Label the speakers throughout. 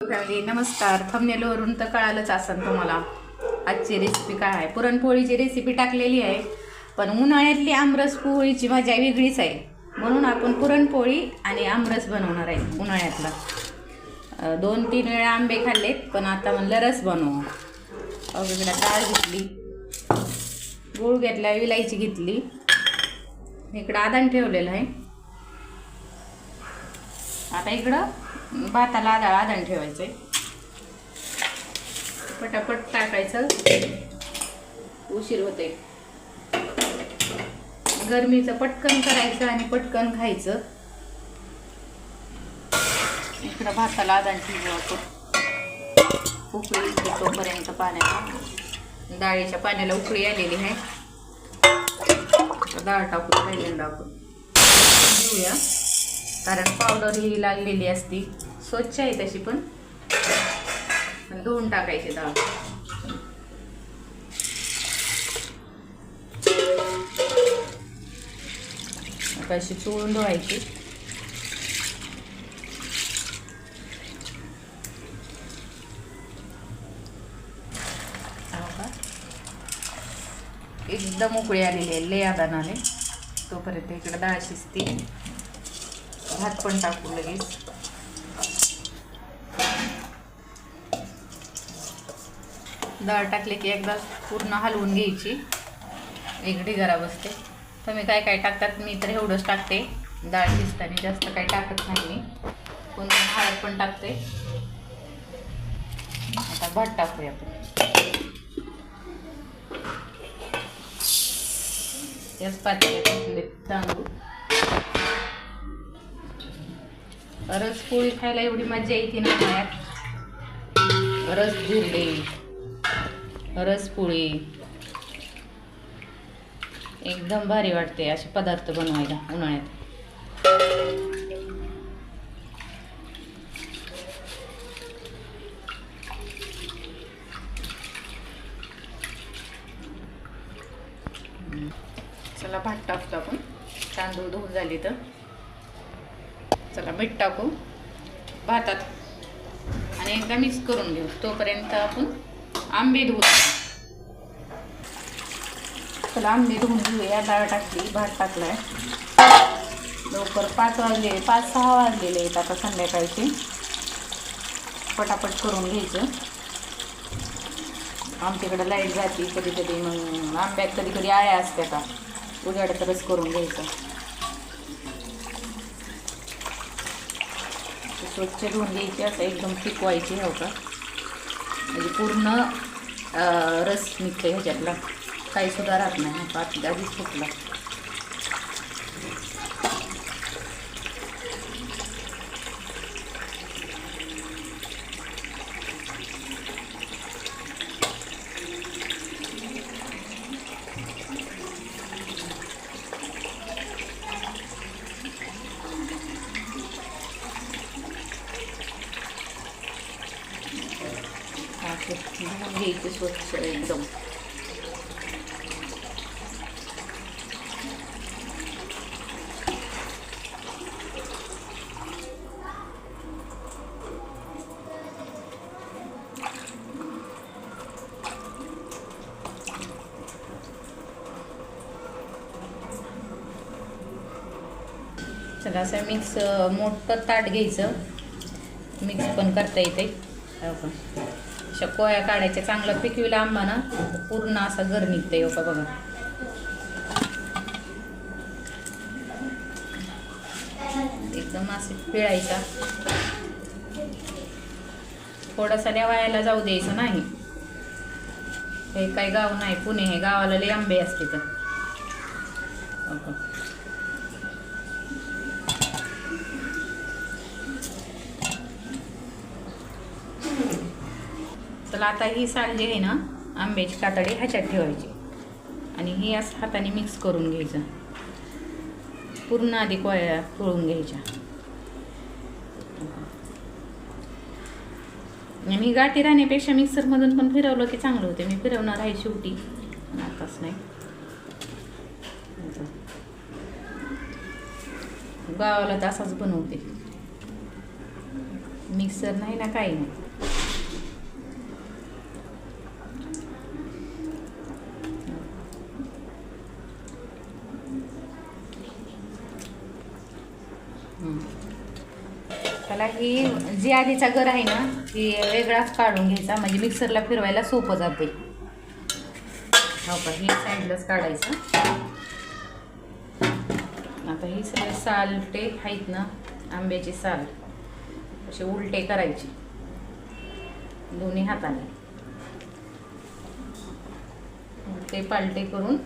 Speaker 1: Family नमस्कार. थंबनेलवरून तर कळालंच असेल तुम्हाला आजची रेसिपी काय आहे. पुरणपोळीची रेसिपी टाकलेली आहे, पण उन्हाळ्यातली आमरस पोळीची मजा वेगळीच आहे. म्हणून आपण पुरणपोळी आणि आमरस बनवणार आहे उन्हाळ्यातला. 2-3 वेळा आंबे खाल्लेत, पण आता म्हणलं रस बनवू. इकडं डाळ घेतली, गूळ घेतला, विलायची घेतली, इकडं आदान ठेवलेलं आहे. आता इकडं भाताला आदान ठेवायचं आहे. पटापट टाकायचं, उशीर होते. गरमीचं पटकन करायचं आणि पटकन खायचं. इकडं भाताला आदान ठेवायचं, उकळी तोपर्यंत पाण्याला. डाळीच्या पाण्याला उकळी आलेली आहे. डाळ टाकून पहिल्यांदा आपण घेऊया, कारण पावडर ही लागलेली असती. स्वच्छ आहे तशी, पण धुवून टाकायची डाळ. अशी चोळून धुवायची. एकदम उकळी आलेली आहे, लय आदान आले. तोपर्यंत इकडे डाळ शिजते. भात पण टाकू लगेच. डाळ टाकले की एकदा पूर्ण हलवून घ्यायची. एक ढिगारा बसते. तुम्ही काय काय टाकतात, मी तर एवढंच टाकते. डाळ शिजताना जास्त काही टाकत नाही मी. कोण हळद पण टाकते. आता भात टाकूया आपण. याच पातेल्यात तांदूळ. रस पोळी खायला एवढी मजा येते ना उन्हाळ्यात. रस झुरडे, रस पोळी एकदम भारी वाटते असे पदार्थ बनवायला उन्हाळ्यात. चला भात टाकतो आपण. तांदूळ धुवून झाले तर चला मीठ टाकू भातात आणि एकदा मिक्स करून घेऊ. तोपर्यंत आपण आंबे धुवू. चला आंबे धुवून घेऊया. डाळ टाकली, भात टाकलाय. लवकर 5-6 वाजलेले आहेत आता संध्याकाळचे. पटापट करून घ्यायचं. आमच्याकडे लाईट जाते कधी कधी, मग आंब्यात कधी कधी आळ्या असते का, उघड्यात रस करून घ्यायचं. स्वच्छ धुवून घ्यायची, असं एकदम पिकवायची हो का, म्हणजे पूर्ण रस निघते ह्याच्यातला, काही सुद्धा राहत नाही. पात आधीच फुटला. घ्यायचे स्वच्छ एकदम. चला असं मिक्स मोठं ताट घ्यायचं. मिक्स पण करता येते. अशा कोया काढायच्या. चांगला पिकविला आंबा ना पूर्ण असा घर निघते हो का बघा. एकदम असं पिळायचा. थोडासा वायाला जाऊ द्यायचं नाही. हे काही गाव नाही पुणे, हे गावाला लय आंबे असते तर. तर आता ही साल जी आहे ना आंब्याची कातडी ह्याच्यात ठेवायची आणि ही असं हाताने मिक्स करून घ्यायचं. पूर्ण आधी कोया पिळून घ्यायच्या. मी गाठी राहण्यापेक्षा मिक्सरमधून पण फिरवलं की चांगलं होते. मी फिरवणार आहे शेवटी, आताच नाही. गावाला तर असाच बनवते. मिक्सर नाही ना, काही नाही. त्याला ही जी आधीचा गर आहे ना, ती वेगळाच काढून घ्यायचा, म्हणजे मिक्सरला फिरवायला सोपं जाते. हो का, ही साईडलाच काढायचं. आता ही सगळे सालटे आहेत ना, आंब्याची साल असे उलटे करायचे दोन्ही हाताने, उलटे पालटे करून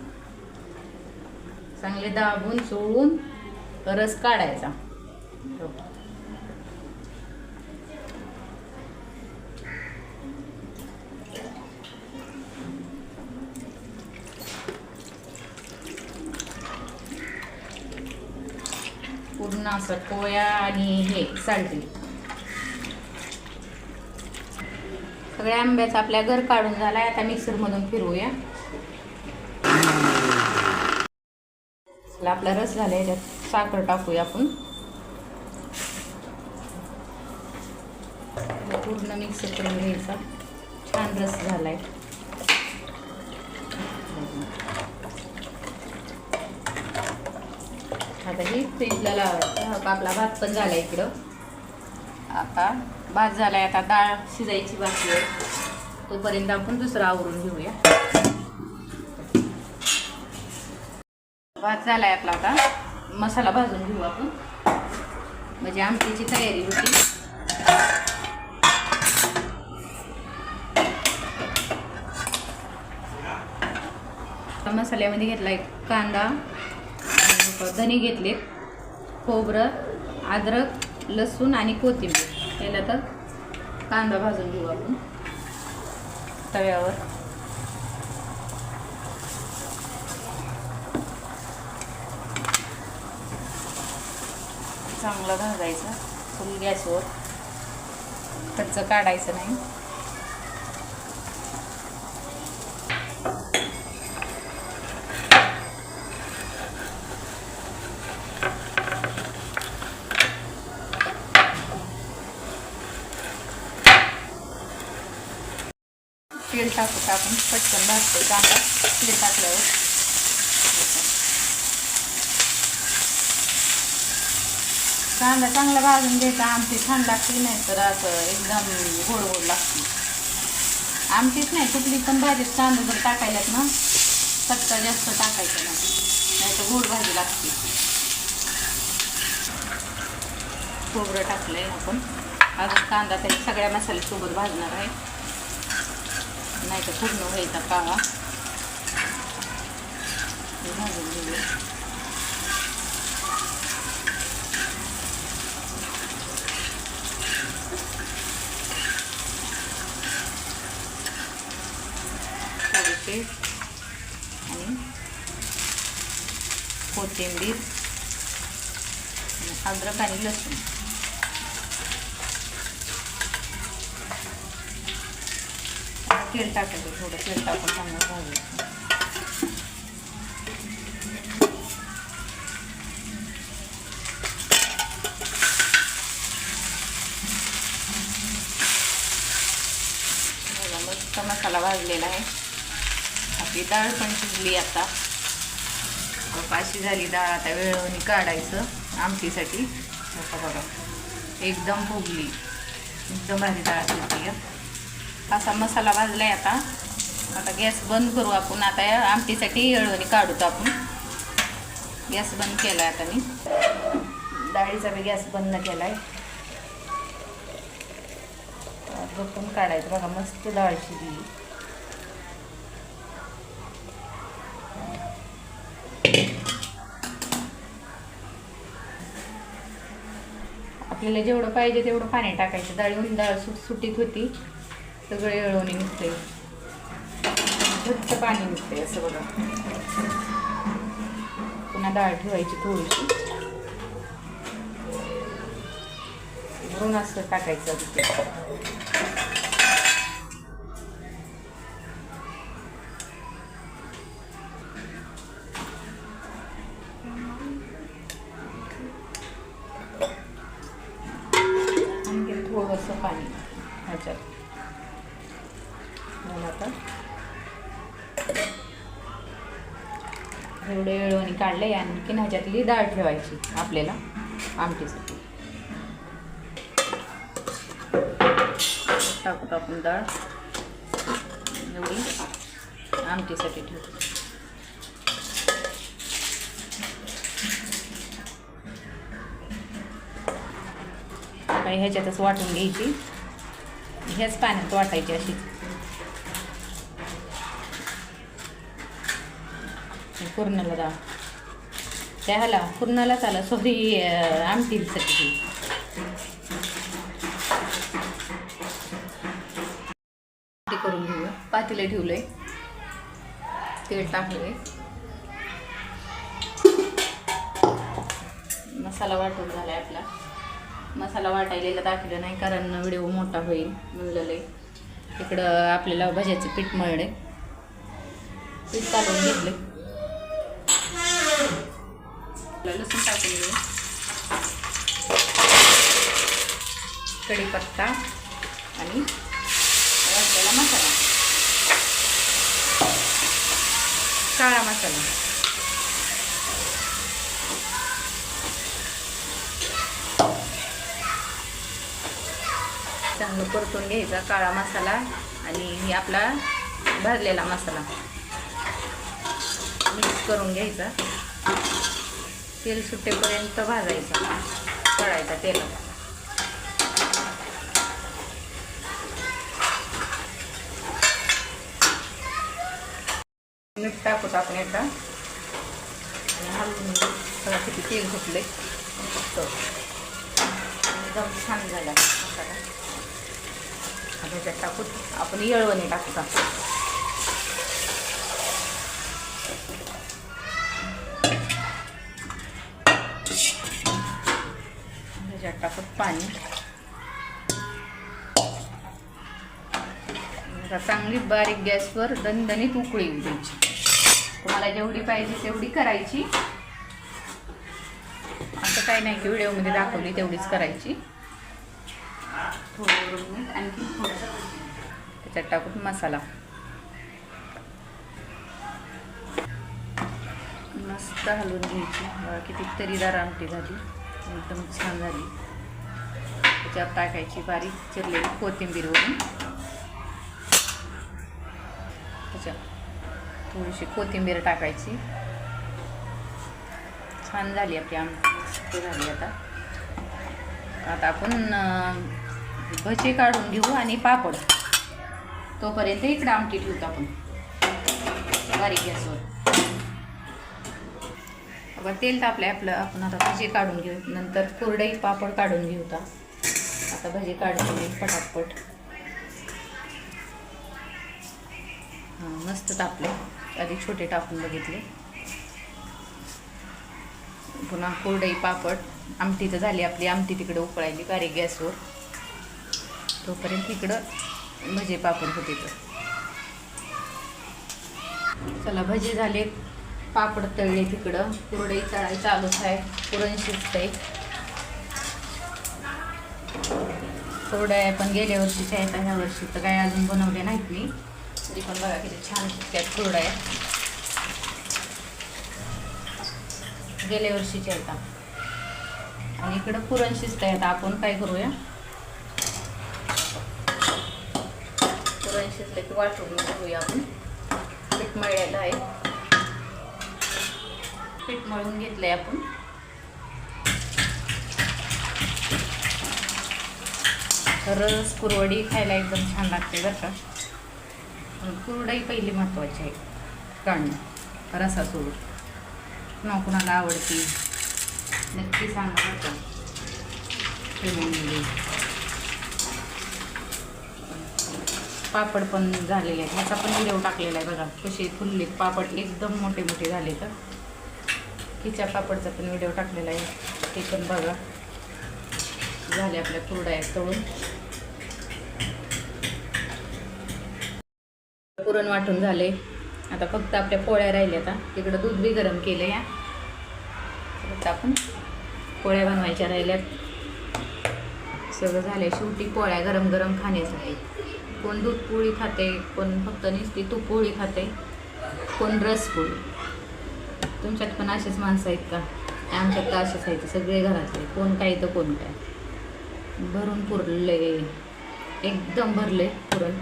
Speaker 1: चांगले दाबून चोळून रस काढायचा. पूर्ण असं पोया आणि हे सालटे सगळ्या आंब्याचा आपल्या गर काढून झालाय. आता मिक्सर मधून फिरवूया. आपला रस झाला, याच्यात साखर टाकूया आपण. पूर्ण मिक्स करून घ्यायचा. छान रस झालाय. आता ही फ्रीजला लावायचं. आपला भात पण झाला इकडं. आता भात झालाय. आता डाळ शिजायची बाकी आहे, तोपर्यंत आपण दुसरं आवरून घेऊया. भात झालाय आपला. आता मसाला भाजून घेऊ आपण, म्हणजे आमटीची तयारी होती. मसाल्यामध्ये घेतलाय कांदा, धने घेतले, खोबरं, अद्रक, लसूण आणि कोथिंबीर. याला तर कांदा भाजून घेऊ आपण तव्यावर. चांगलं भाजायचं फुल गॅसवर, कच्चं काढायचं नाही. तेल टाकू टाकून पटकन भाजते कांदा. तेल टाकल्यावर कांदा चांगला भाजून घ्यायचा. आमटी छान लागते, नाही तर असं एकदम गोड गोड लागते. आमटीच नाही, कुठली पण भाजीत कांदा जर टाकायलात ना, कच्चा जास्त टाकायचं नाही तर गोड भाजी लागते. खोबरं टाकलंय आपण. अजून कांदा तरी सगळ्या मसाल्यासोबत भाजणार आहे, नाही तर पूर्ण व्हायचा काळा. भाजून घेऊया. थोडेसे आणि कोथिंबीर, अद्रक आणि लसूण. तेल टाकायचं, थोडं तेल टाकून चांगलं भाजायचं. मस्त मसाला भाजलेला आहे. आपली डाळ पण शिजली. आता अशी झाली डाळ. आता वेळवणी काढायचं आमटीसाठी. बघा एकदम फुगली, एकदम भारी डाळ शिजली. असा मसाला भाजलाय. आता गॅस बंद करू आपण. आता या आमटीसाठी येळवणी काढूत आपण. गॅस बंद केलाय आता मी. डाळीचा बी गॅस बंद केलाय. बघून काढायचं. बघा मस्त डाळ शिजली. आपल्याला जेवढं पाहिजे तेवढं पाणी टाकायचं. डाळीहून डाळ सुटीत होती, सगळं येळवणी निघते, घट्ट पाणी निघते असं बघा. पुन्हा डाळ ठेवायची थोडीशी, भरून असं टाकायचं. थोडंसं ह्याच्यात मला आता एवढे येळवणी काढले. आणखी ह्याच्यातली डाळ ठेवायची आपल्याला आमटीसाठी. टाकू आपण डाळ एवढी आमटीसाठी ठेवू. काही ह्याच्यातच वाटून घ्यायची. ह्याच पाण्यात वाटायची अशी. पूर्णाला डाळ त्या ह्याला पूर्णालाच आला सॉरी आमटीसाठी. करून घेऊया. पातेलं ठेवलंय, तेल टाकलंय, मसाला वाटून झालाय आपला. मसाला वाटायला दाखवलं नाही कारण व्हिडिओ मोठा होईल म्हणलेलं आहे. इकडं आपल्याला भज्याचं पीठ मळले, पीठ काढून घेतले. लसूण टाकून घेऊ, कढीपत्ता आणि वाटलेला मसाला, काळा मसाला. चांगलं परतून घ्यायचा काळा मसाला आणि आपला भाजलेला मसाला मिक्स करून घ्यायचा. तेल सुटेपर्यंत भाजायचा, तळायचा तेलात. मीठ टाकूत आपण एकदा आणि हलवून सगळं किती तेल सुटले. एकदम छान झाला मसाला. ह्याच्यात टाकूत आपण येळवणी टाकूत. ह्याच्यात टाकूत पाणी. चांगली बारीक गॅसवर दणदणीत उकळी येऊ द्यायची. तुम्हाला जेवढी पाहिजे तेवढी करायची. असं काही नाही की व्हिडिओमध्ये दाखवली तेवढीच करायची. थोडं मीठ आणखी थोडंसं त्याच्यात टाकून मसाला मस्त हलवून घ्यायची. किती तरीदार आमटी झाली, एकदम छान झाली. त्याच्यात टाकायची बारीक चिरलेली कोथिंबीर वरून. त्याच्यात थोडीशी कोथिंबीर टाकायची. छान झाली आपली आमटी झाली. आता आपण भजी काढून घेऊ आणि पापड. तोपर्यंत इकडं आमटी ठेवतो आपण बारीक गॅसवर. बघा तेल तापलंय आपलं. आपण आता भजी काढून घेऊ, नंतर कुरडई पापड काढून घेऊ. आता भजी काढून घेऊ पटापट. हां मस्त तापले. आधी छोटे टाकून बघितले. पुन्हा कुरडई पापड. आमटी तर झाली आपली. आमटी तिकडं उकळायची बारीक गॅसवर. तोपर्यंत इकडं भजे पापड होते. तर चला भजे झाले, पापड तळले. तिकडं कुरडई तळायला चालूच आहे. पुरण शिजतंय. कुरडया पण गेल्या वर्षीच्या आहेत, ह्या वर्षी तर काय अजून बनवल्या नाहीत मी. तरी पण बघा किती छान शिजतात कुरडया. गेल्या वर्षीच्या आहेत. आणि इकडं पुरण शिजत आहेत. आपण काय करूया, पुरण शिजलं की वाटून घेऊया. आपण पीठ मळलेलं आहे. पीठ मळून घेतलंय आपण. रस कुरवडी खायला एकदम छान लागते बरं का. कुरडई पहिली महत्त्वाची आहे काढणं रसासोबत. कुणाला आवडती नक्की सांगा बरं का. पापड पण झालेले आहेत. ह्याचा पण व्हिडिओ टाकलेला आहे बघा. कसे फुलले पापड, एकदम मोठे मोठे झाले. तर खिच्या पापडचा पण व्हिडिओ टाकलेला आहे, ते पण बघा. झाले आपल्या कुरडया तळून. पुरण वाटून झाले. आता फक्त आपल्या पोळ्या राहिल्या. आता तिकडं दूध बी गरम केलं. या फक्त आपण पोळ्या बनवायच्या राहिल्यात. सगळं झालं. शेवटी पोळ्या गरम गरम खाण्यासाठी कोण दूध पोळी खाते, कोण फक्त नुसती तूप पोळी खाते, कोण रस पोळी. तुमच्यात पण असेच माणसं आहेत का? आमच्यात तर असेच आहेत सगळे घरातले, कोण काही तर कोण काय. भरून पुरले, एकदम भरले पुरण.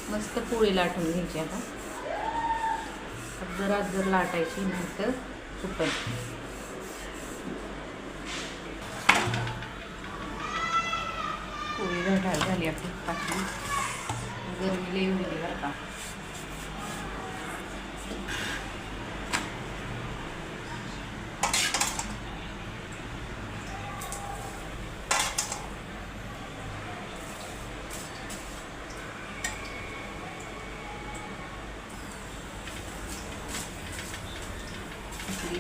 Speaker 1: मस्त पोळी लाटून घ्यायची. आता जर लाटायची नाही तर फुटल. पोळी झाली आपली पातळी. गरमी लई होती बरं का.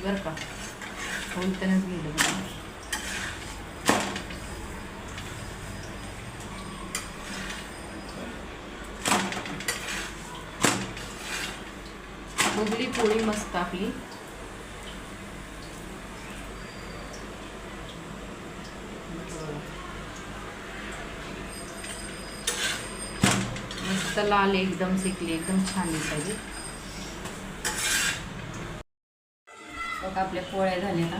Speaker 1: बरं का होईतनच गेलं बघा. फुगली पोळी मस्त आपली. मस्त लाल एकदम शेकली, एकदम छान दिसायची. आपल्या पोळ्या झाल्या ना.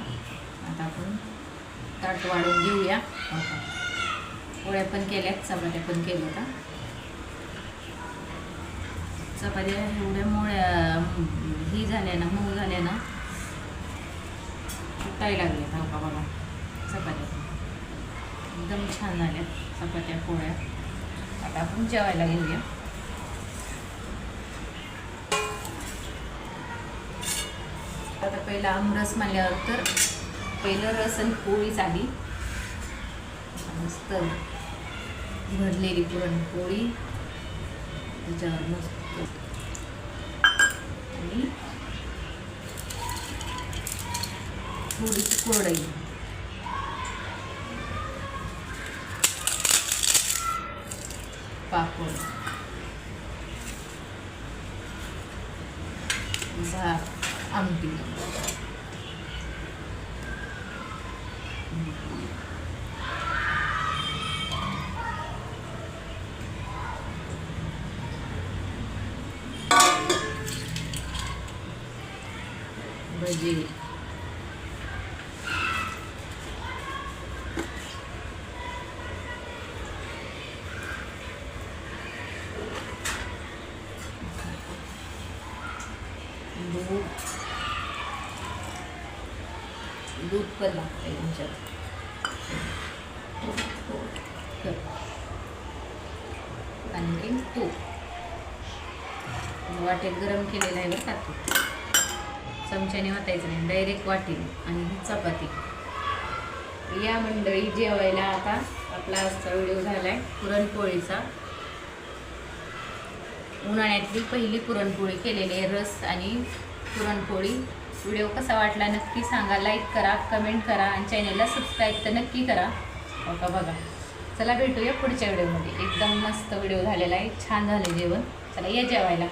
Speaker 1: आता आपण ताट वाढून घेऊया. पोळ्या पण केल्यात, चपात्या पण केल्या का. चपात्या एवढ्या मोळ्या ही झाल्या ना, मऊ झाल्या ना, तुटायला लागल्या. हो का बघा, चपात्या एकदम छान झाल्या चपात्या पोळ्या. आता आपण जेवायला घेऊया. आता पहिला आमरस म्हणल्यावर तर पहिलं रस आणि पोळीच आली. मस्त भरलेली पुरणपोळी, त्याच्यावर मस्त आणि थोडीशी कोरडई, पापड, भात, आमटी, भजी, दूध पण लागतंय तुमच्यात. आणखी तूप वाटेत गरम केलेलं आहे बरं का. तूप चमच्याने वाटायचं नाही, डायरेक्ट वाटेल. आणि ही चपाती. या मंडळी जेवायला. आता आपला आजचा व्हिडिओ झालाय पुरणपोळीचा. उन्हाळ्यातली पहिली पुरणपोळी केलेली आहे, रस आणि पुरणपोळी. व्हिडिओ कसा वाटला नक्की सांगा, लाईक करा, कमेंट करा आणि चॅनलला सबस्क्राईब तर नक्की करा. हो का बघा. चला भेटूया पुढच्या व्हिडिओमध्ये. एकदम मस्त व्हिडिओ झालेला आहे, छान झाले जेवण. चला या जेवायला.